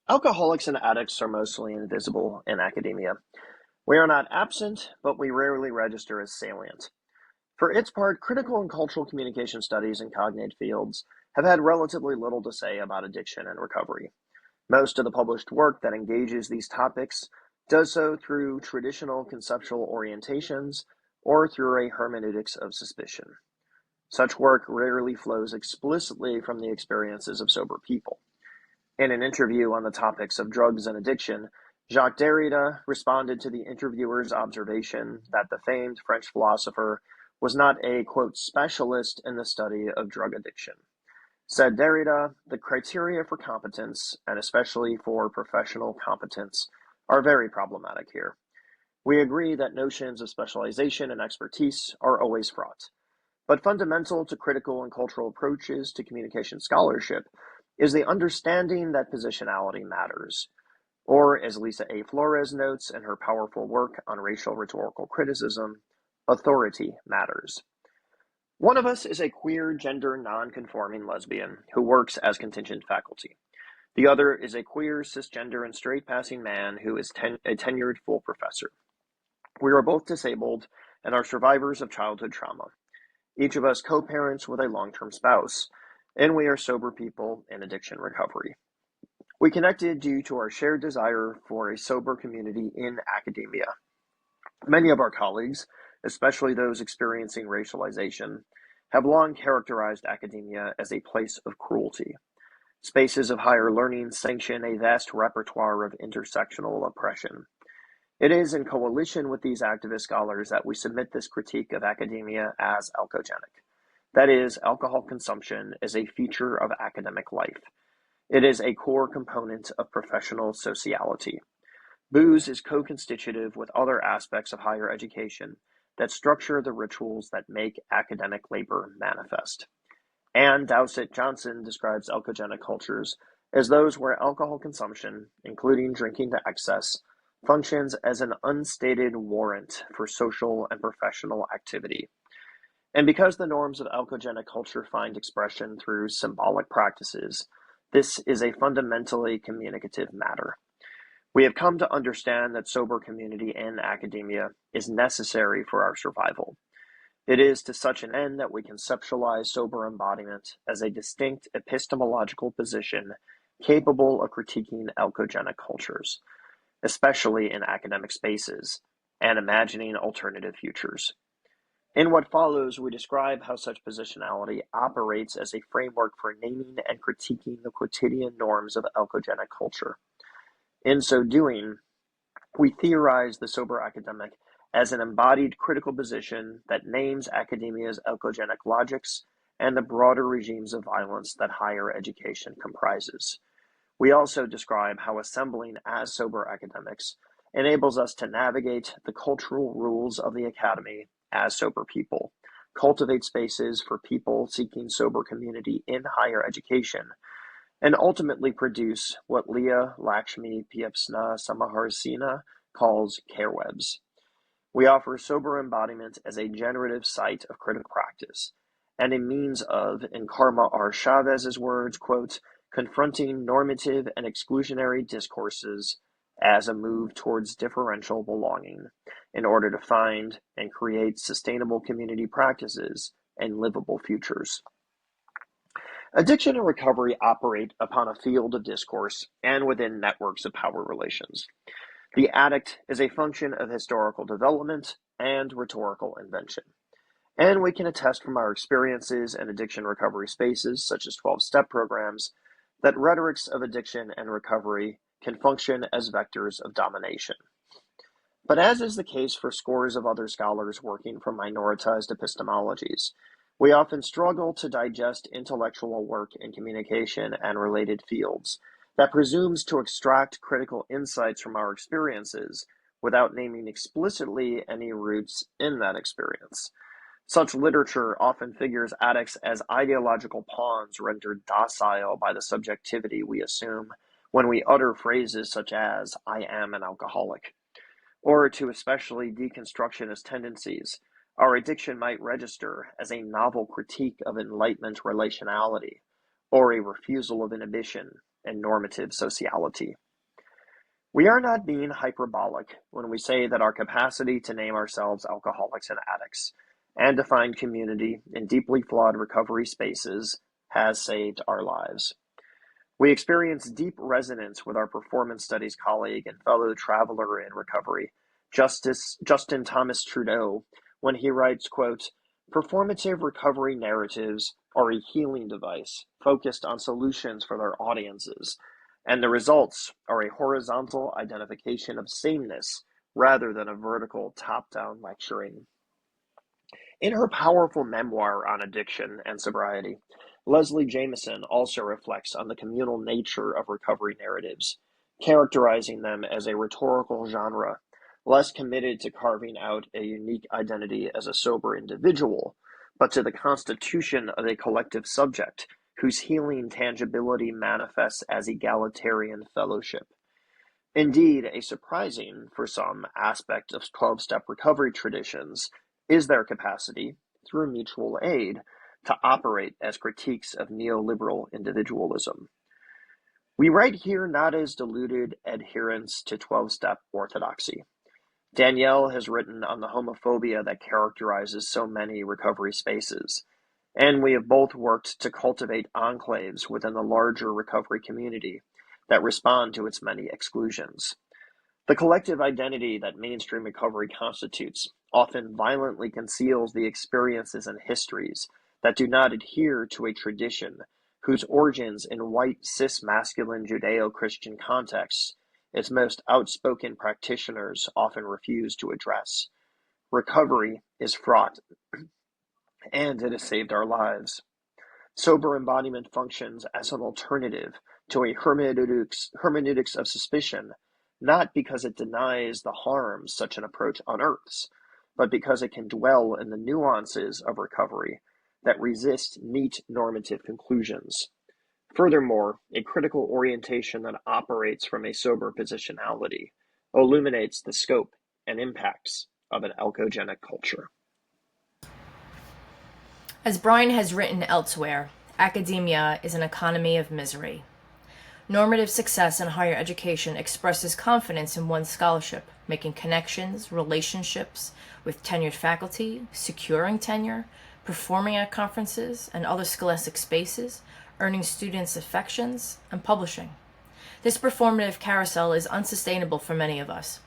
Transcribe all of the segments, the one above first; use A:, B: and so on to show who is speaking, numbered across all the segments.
A: Alcoholics and addicts are mostly invisible in academia. We are not absent, but we rarely register as salient. For its part, critical and cultural communication studies in cognate fields have had relatively little to say about addiction and recovery. Most of the published work that engages these topics does so through traditional conceptual orientations or through a hermeneutics of suspicion. Such work rarely flows explicitly from the experiences of sober people. In an interview on the topics of drugs and addiction, Jacques Derrida responded to the interviewer's observation that the famed French philosopher was not a, quote, specialist in the study of drug addiction. Said Derrida, the criteria for competence, and especially for professional competence, are very problematic here. We agree that notions of specialization and expertise are always fraught. But fundamental to critical and cultural approaches to communication scholarship is the understanding that positionality matters. Or, as Lisa A. Flores notes in her powerful work on racial rhetorical criticism, authority matters. One of us is a queer, gender non-conforming lesbian who works as contingent faculty. The other is a queer, cisgender, and straight-passing man who is a tenured full professor. We are both disabled and are survivors of childhood trauma. Each of us co-parents with a long-term spouse, and we are sober people in addiction recovery. We connected due to our shared desire for a sober community in academia. Many of our colleagues, especially those experiencing racialization, have long characterized academia as a place of cruelty. Spaces of higher learning sanction a vast repertoire of intersectional oppression. It is in coalition with these activist scholars that we submit this critique of academia as alcogenic. That is, alcohol consumption is a feature of academic life. It is a core component of professional sociality. Booze is co-constitutive with other aspects of higher education that structure the rituals that make academic labor manifest. Ann Dowsett Johnson describes alcogenic cultures as those where alcohol consumption, including drinking to excess, functions as an unstated warrant for social and professional activity. And because the norms of alcogenic culture find expression through symbolic practices, this is a fundamentally communicative matter. We have come to understand that sober community in academia is necessary for our survival. It is to such an end that we conceptualize sober embodiment as a distinct epistemological position capable of critiquing alcogenic cultures, especially in academic spaces, and imagining alternative futures. In what follows, we describe how such positionality operates as a framework for naming and critiquing the quotidian norms of alcogenic culture. In so doing, we theorize the sober academic as an embodied critical position that names academia's alcogenic logics and the broader regimes of violence that higher education comprises. We also describe how assembling as sober academics enables us to navigate the cultural rules of the academy as sober people, cultivate spaces for people seeking sober community in higher education, and ultimately produce what Leah Lakshmi Piepsna Samaharsina calls care webs. We offer sober embodiment as a generative site of critical practice and a means of, in Karma R. Chavez's words, quote, confronting normative and exclusionary discourses as a move towards differential belonging in order to find and create sustainable community practices and livable futures. Addiction and recovery operate upon a field of discourse and within networks of power relations. The addict is a function of historical development and rhetorical invention. And we can attest from our experiences in addiction recovery spaces, such as 12-step programs, that rhetorics of addiction and recovery can function as vectors of domination. But as is the case for scores of other scholars working from minoritized epistemologies, we often struggle to digest intellectual work in communication and related fields that presumes to extract critical insights from our experiences without naming explicitly any roots in that experience. Such literature often figures addicts as ideological pawns rendered docile by the subjectivity we assume when we utter phrases such as, I am an alcoholic. Or to especially deconstructionist tendencies, our addiction might register as a novel critique of enlightenment relationality, or a refusal of inhibition, and normative sociality. We are not being hyperbolic when we say that our capacity to name ourselves alcoholics and addicts and to find community in deeply flawed recovery spaces has saved our lives. We experience deep resonance with our performance studies colleague and fellow traveler in recovery, Justin Thomas Trudeau, when he writes, quote, "Performative recovery narratives are a healing device focused on solutions for their audiences, and the results are a horizontal identification of sameness rather than a vertical top-down lecturing." In her powerful memoir on addiction and sobriety, Leslie Jamison also reflects on the communal nature of recovery narratives, characterizing them as a rhetorical genre, less committed to carving out a unique identity as a sober individual, but to the constitution of a collective subject whose healing tangibility manifests as egalitarian fellowship. Indeed, a surprising, for some, aspect of 12-step recovery traditions is their capacity, through mutual aid, to operate as critiques of neoliberal individualism. We write here not as deluded adherents to 12-step orthodoxy. Danielle has written on the homophobia that characterizes so many recovery spaces, and we have both worked to cultivate enclaves within the larger recovery community that respond to its many exclusions. The collective identity that mainstream recovery constitutes often violently conceals the experiences and histories that do not adhere to a tradition whose origins in white cis-masculine Judeo-Christian contexts its most outspoken practitioners often refuse to address. Recovery is fraught, and it has saved our lives. Sober embodiment functions as an alternative to a hermeneutics of suspicion, not because it denies the harms such an approach unearths, but because it can dwell in the nuances of recovery that resist neat normative conclusions. Furthermore, a critical orientation that operates from a sober positionality illuminates the scope and impacts of an alcogenic culture.
B: As Bryan has written elsewhere, academia is an economy of misery. Normative success in higher education expresses confidence in one's scholarship, making connections, relationships with tenured faculty, securing tenure, performing at conferences and other scholastic spaces, earning students' affections, and publishing. This performative carousel is unsustainable for many of us,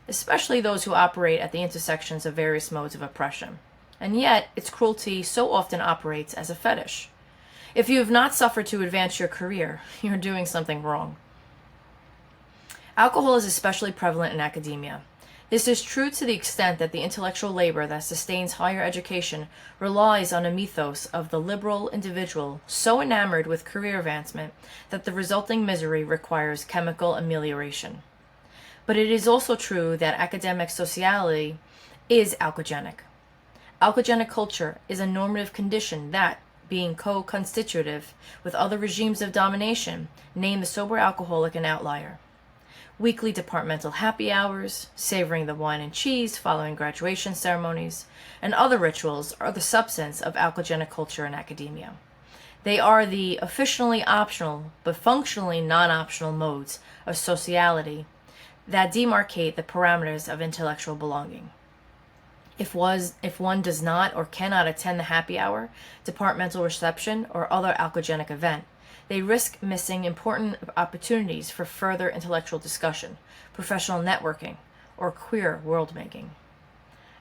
B: especially those who operate at the intersections of various modes of oppression. And yet, its cruelty so often operates as a fetish. If you have not suffered to advance your career, you're doing something wrong. Alcohol is especially prevalent in academia. This is true to the extent that the intellectual labor that sustains higher education relies on a mythos of the liberal individual so enamored with career advancement that the resulting misery requires chemical amelioration. But it is also true that academic sociality is alcogenic. Alcogenic culture is a normative condition that, being co-constitutive with other regimes of domination, name the sober alcoholic an outlier. Weekly departmental happy hours, savoring the wine and cheese following graduation ceremonies, and other rituals are the substance of alcogenic culture in academia. They are the officially optional but functionally non-optional modes of sociality that demarcate the parameters of intellectual belonging. If one does not or cannot attend the happy hour, departmental reception, or other alcogenic event, they risk missing important opportunities for further intellectual discussion, professional networking, or queer world-making.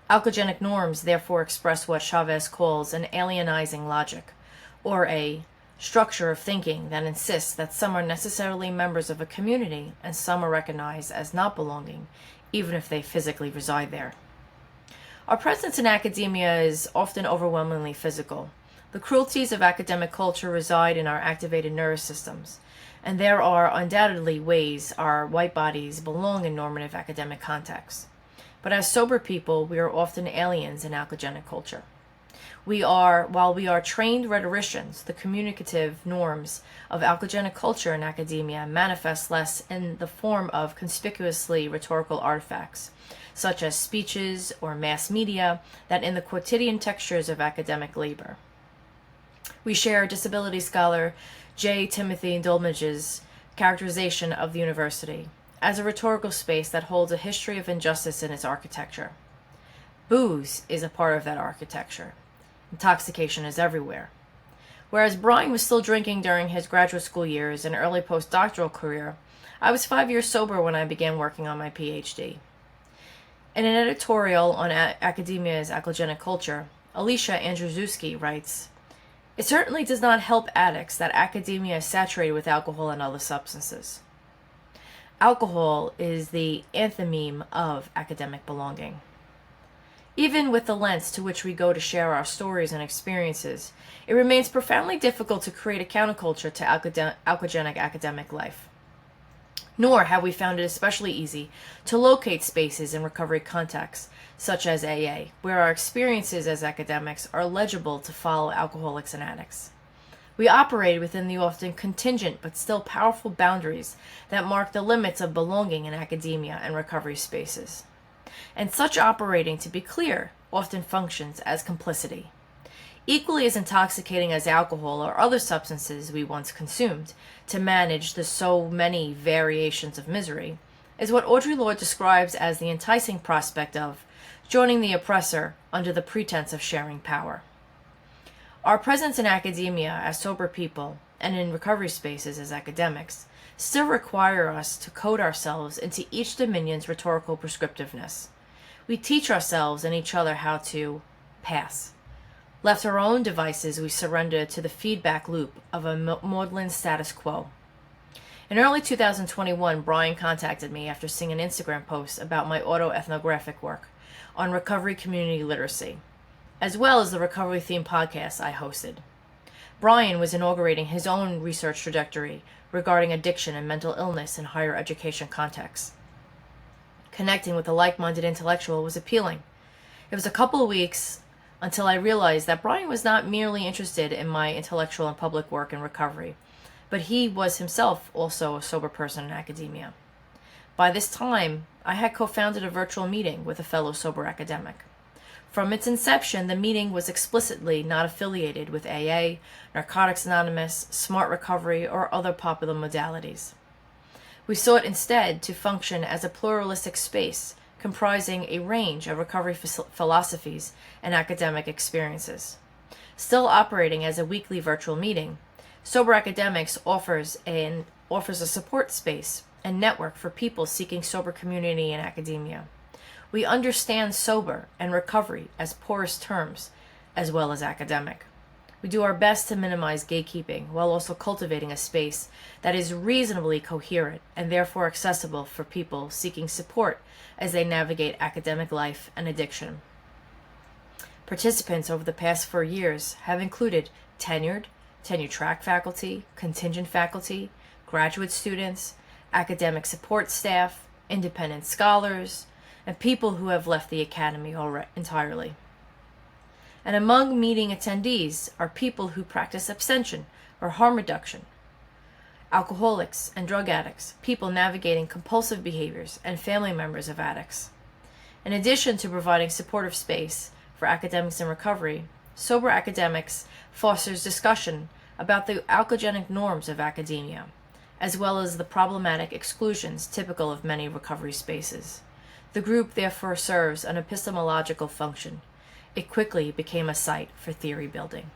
B: Alcogenic norms therefore express what Chavez calls an alienizing logic, or a structure of thinking that insists that some are necessarily members of a community and some are recognized as not belonging, even if they physically reside there. Our presence in academia is often overwhelmingly physical. The cruelties of academic culture reside in our activated nervous systems, and there are undoubtedly ways our white bodies belong in normative academic contexts. But as sober people, we are often aliens in alcogenic culture. While we are trained rhetoricians, the communicative norms of alcogenic culture in academia manifest less in the form of conspicuously rhetorical artifacts, such as speeches or mass media, than in the quotidian textures of academic labor. We share disability scholar J. Timothy Dolmage's characterization of the university as a rhetorical space that holds a history of injustice in its architecture. Booze is a part of that architecture. Intoxication is everywhere. Whereas Bryan was still drinking during his graduate school years and early postdoctoral career, I was 5 years sober when I began working on my PhD. In an editorial on academia's alcogenic culture, Alicia Andrzejewski writes, "It certainly does not help addicts that academia is saturated with alcohol and other substances. Alcohol is the antheme of academic belonging. Even with the lens to which we go to share our stories and experiences, it remains profoundly difficult to create a counterculture to alcogenic academic life. Nor have we found it especially easy to locate spaces in recovery contexts, such as AA, where our experiences as academics are legible to fellow alcoholics and addicts. We operate within the often contingent but still powerful boundaries that mark the limits of belonging in academia and recovery spaces. And such operating, to be clear, often functions as complicity. Equally as intoxicating as alcohol or other substances we once consumed to manage the so many variations of misery is what Audre Lorde describes as the enticing prospect of joining the oppressor under the pretense of sharing power. Our presence in academia as sober people and in recovery spaces as academics still require us to code ourselves into each dominion's rhetorical prescriptiveness. We teach ourselves and each other how to pass. Left to our own devices, we surrender to the feedback loop of a maudlin status quo. In early 2021, Bryan contacted me after seeing an Instagram post about my autoethnographic work on recovery community literacy, as well as the recovery-themed podcast I hosted. Bryan was inaugurating his own research trajectory regarding addiction and mental illness in higher education contexts. Connecting with a like-minded intellectual was appealing. It was a couple of weeks until I realized that Bryan was not merely interested in my intellectual and public work in recovery, but he was himself also a sober person in academia. By this time, I had co-founded a virtual meeting with a fellow sober academic. From its inception, the meeting was explicitly not affiliated with AA, Narcotics Anonymous, Smart Recovery, or other popular modalities. We sought instead to function as a pluralistic space comprising a range of recovery philosophies and academic experiences. Still operating as a weekly virtual meeting, Sober Academics offers a support space and network for people seeking sober community in academia. We understand sober and recovery as porous terms, as well as academic. We do our best to minimize gatekeeping while also cultivating a space that is reasonably coherent and therefore accessible for people seeking support as they navigate academic life and addiction. Participants over the past 4 years have included tenured track faculty, contingent faculty, graduate students, academic support staff, independent scholars, and people who have left the academy entirely. And among meeting attendees are people who practice abstention or harm reduction, alcoholics and drug addicts, people navigating compulsive behaviors, and family members of addicts. In addition to providing supportive space for academics in recovery, Sober Academics fosters discussion about the alcogenic norms of academia, as well as the problematic exclusions typical of many recovery spaces. The group therefore serves an epistemological function. It quickly became a site for theory building.